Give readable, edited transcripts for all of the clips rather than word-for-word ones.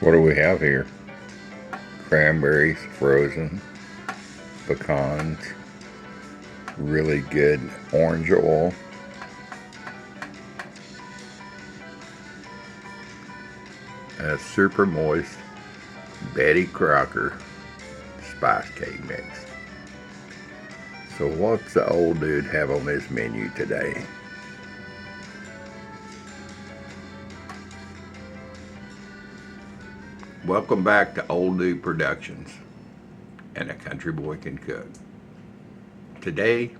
What do we have here? Cranberries, frozen, pecans, really good orange oil, a super moist Betty Crocker spice cake mix. So what's the old dude have on his menu today? Welcome back to Old Dude Productions and A Country Boy Can Cook. Today,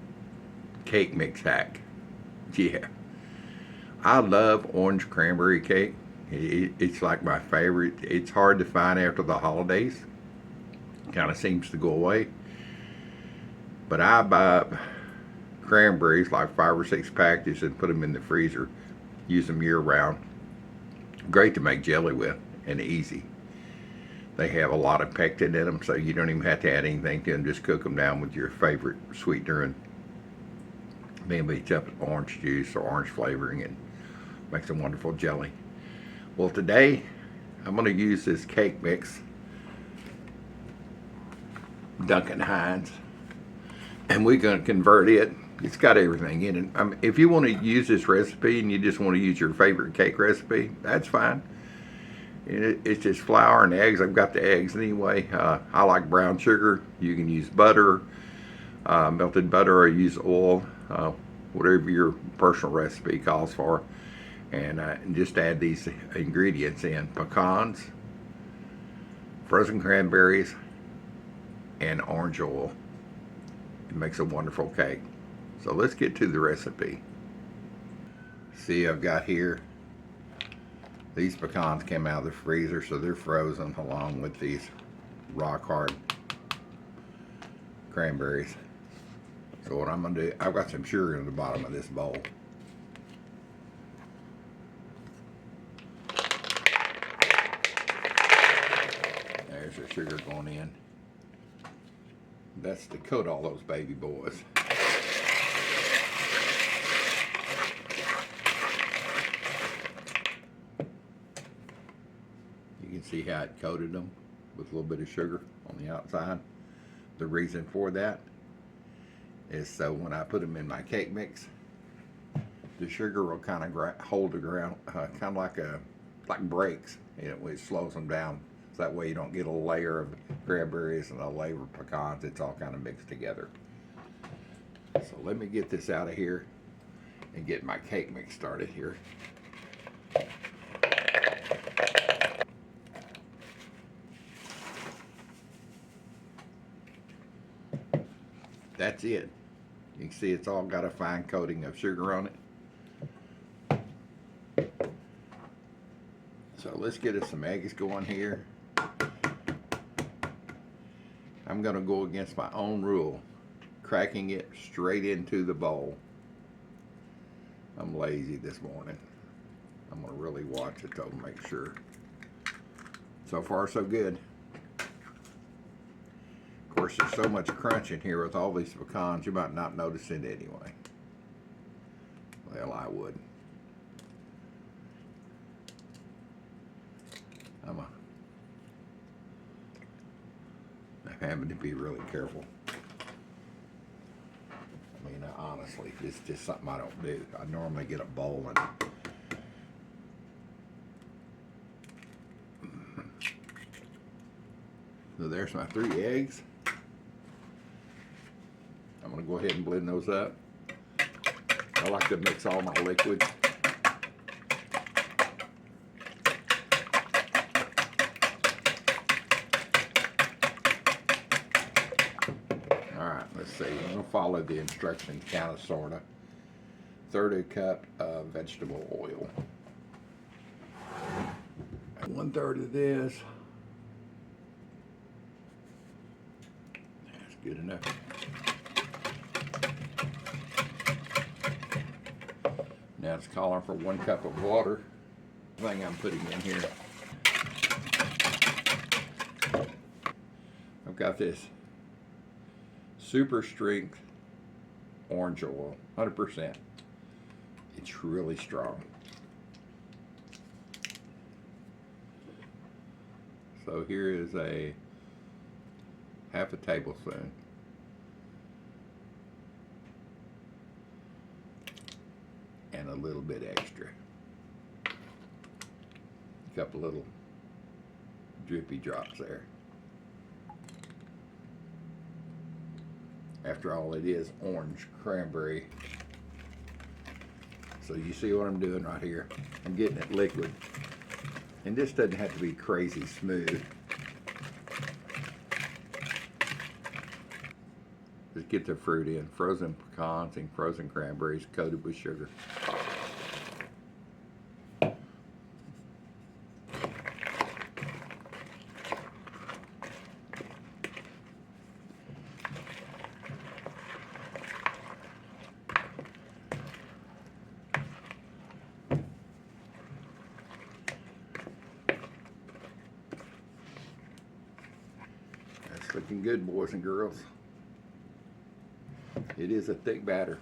cake mix hack. Yeah, I love orange cranberry cake. It's like my favorite. It's hard to find after the holidays. Kind of seems to go away. But I buy cranberries, like 5 or 6 packages, and put them in the freezer. Use them year round. Great to make jelly with and easy. They have a lot of pectin in them, so you don't even have to add anything to them. Just cook them down with your favorite sweetener and maybe up orange juice or orange flavoring, and makes a wonderful jelly. Well, today I'm going to use this cake mix, Duncan Hines, and we're going to convert it. It's got everything in it. If you want to use this recipe and you just want to use your favorite cake recipe, that's fine. It's just flour and eggs. I've got the eggs anyway. I like brown sugar. You can use butter, melted butter, or use oil, whatever your personal recipe calls for. And just add these ingredients in: pecans, frozen cranberries, and orange oil. It makes a wonderful cake. So let's get to the recipe. See, I've got here, these pecans came out of the freezer, so they're frozen along with these rock hard cranberries. So what I'm going to do, I've got some sugar in the bottom of this bowl. There's the sugar going in. That's to coat all those baby boys. You can see how it coated them with a little bit of sugar on the outside. The reason for that is so when I put them in my cake mix, the sugar will kind of hold the ground, kind of like brakes. It slows them down. So that way you don't get a layer of cranberries and a layer of pecans. It's all kind of mixed together. So let me get this out of here and get my cake mix started here. That's it. You can see it's all got a fine coating of sugar on it. So let's get us some eggs going here. I'm going to go against my own rule, cracking it straight into the bowl. I'm lazy this morning. I'm going to really watch it though, make sure. So far so good. Of course, there's so much crunch in here with all these pecans, you might not notice it anyway. Well, I would. I'm having to be really careful. I mean, honestly, it's just something I don't do. I normally get a bowl and so there's my 3 eggs. I'm going to go ahead and blend those up. I like to mix all my liquids. Alright, let's see. I'm going to follow the instructions kind of, sort of. 1/3 cup of vegetable oil. 1/3 of this. That's good enough. Now it's calling for 1 cup of water. The thing I'm putting in here. I've got this super strength orange oil, 100%. It's really strong. So here is a half a tablespoon. And a little bit extra. A couple little drippy drops there. After all, it is orange cranberry. So you see what I'm doing right here? I'm getting it liquid. And this doesn't have to be crazy smooth. Just get the fruit in. Frozen pecans and frozen cranberries coated with sugar. That's looking good, boys and girls. It is a thick batter.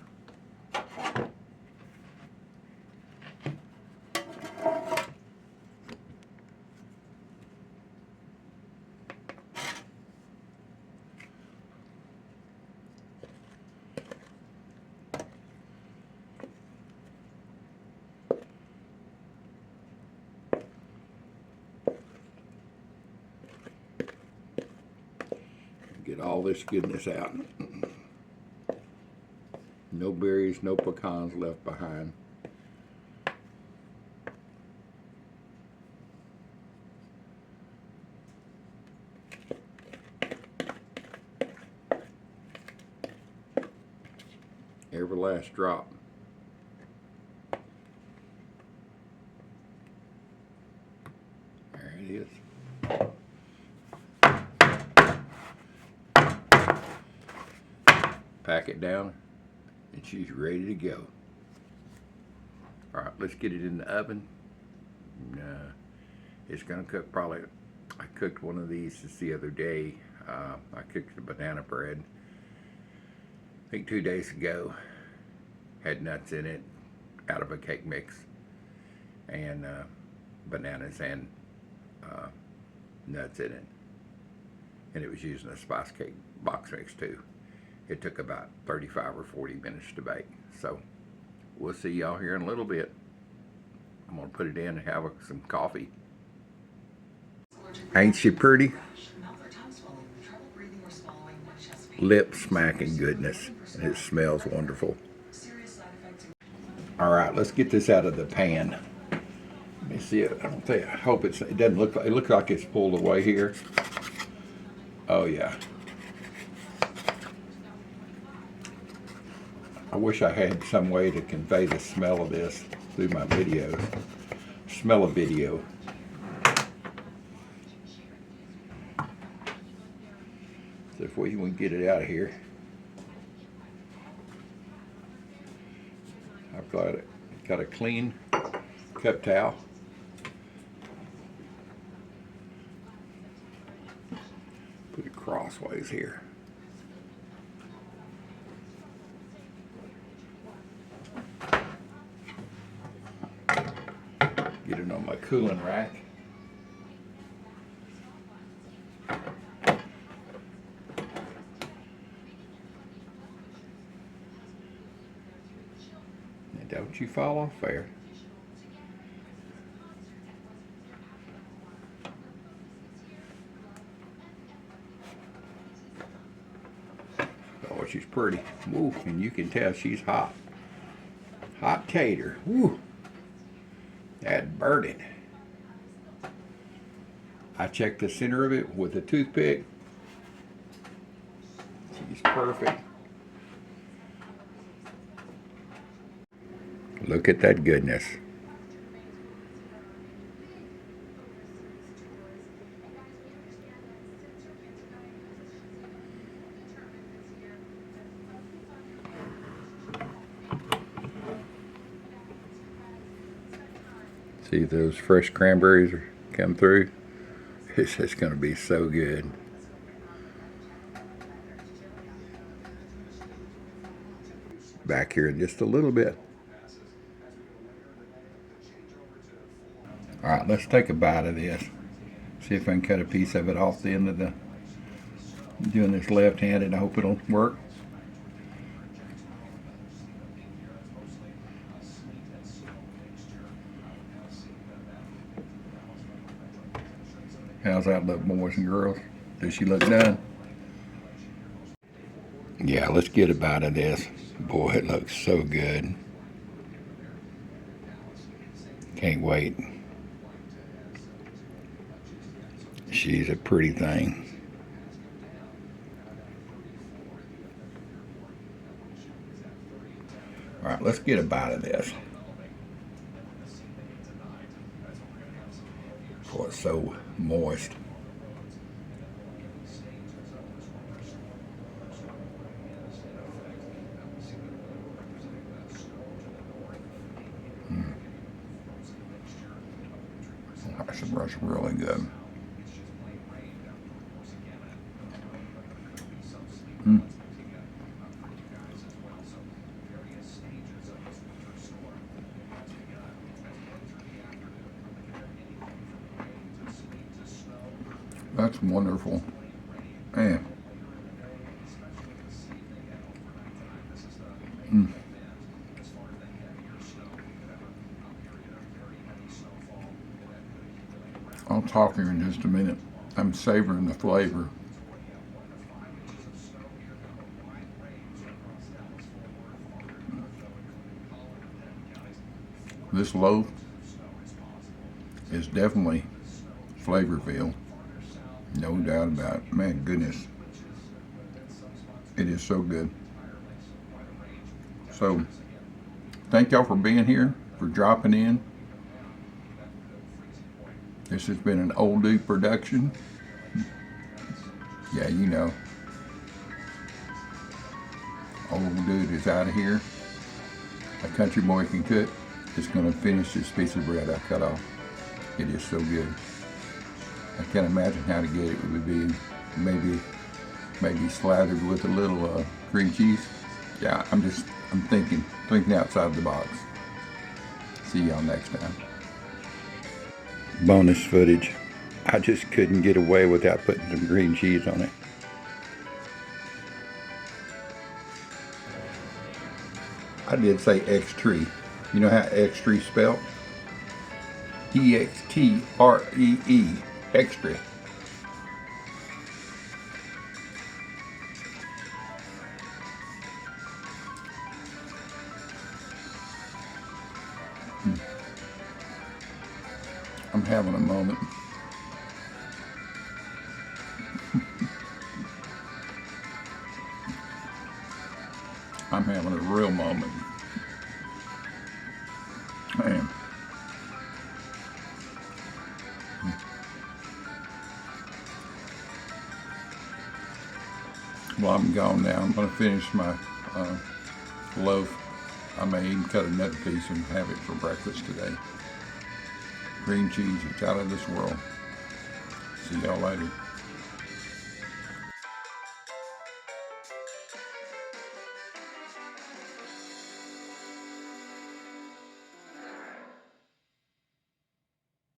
Get all this goodness out. No berries, no pecans left behind. Every last drop. There it is. Pack it down, and she's ready to go. All right, let's get it in the oven. It's gonna cook probably. I cooked one of these just the other day. I cooked the banana bread, I think 2 days ago. Had nuts in it out of a cake mix, and bananas and nuts in it. And it was using a spice cake box mix too. It took about 35 or 40 minutes to bake. So we'll see y'all here in a little bit. I'm gonna put it in and have some coffee. Ain't she pretty? Lip smacking goodness. It smells wonderful. All right, let's get this out of the pan. Let me see it. I hope it doesn't look like, it looks like it's pulled away here. Oh yeah. I wish I had some way to convey the smell of this through my videos. Smell a video. So if we can get it out of here. I've got a clean cup towel. Put it crossways here. Get it on my cooling rack. And don't you fall off there. Oh, she's pretty. Woo, and you can tell she's hot. Hot tater. Woo. That's burning. I checked the center of it with a toothpick. She's perfect. Look at that goodness. See those fresh cranberries come through? It's just going to be so good. Back here in just a little bit. All right, let's take a bite of this. See See if I can cut a piece of it off the end of the, doing this left-handed. I hope it'll work. How's that look, boys and girls? Does she look done? Yeah, let's get a bite of this. Boy, it looks so good. Can't wait. She's a pretty thing. All right, let's get a bite of this. Boy, it's so moist. That's really good. That's wonderful. Man. I'll talk here in just a minute. I'm savoring the flavor. This loaf is definitely flavor-filled. No doubt about it. Man, goodness. It is so good. So, thank y'all for being here, for dropping in. This has been an Old Dude production. Yeah, you know. Old Dude is out of here. A country boy can cook. Just going to finish this piece of bread I cut off. It is so good. I can't imagine how to get it. It would be maybe slathered with a little cream cheese. Yeah, I'm thinking outside the box. See y'all next time. Bonus footage. I just couldn't get away without putting some green cheese on it. I did say X-Tree. You know how X-Tree spelled? E-X-T-R-E-E. Extra. I'm having a moment. I'm having a real moment. Man. Well, I'm gone now. I'm going to finish my loaf. I may even cut another piece and have it for breakfast today. Green cheese, it's out of this world. See y'all later.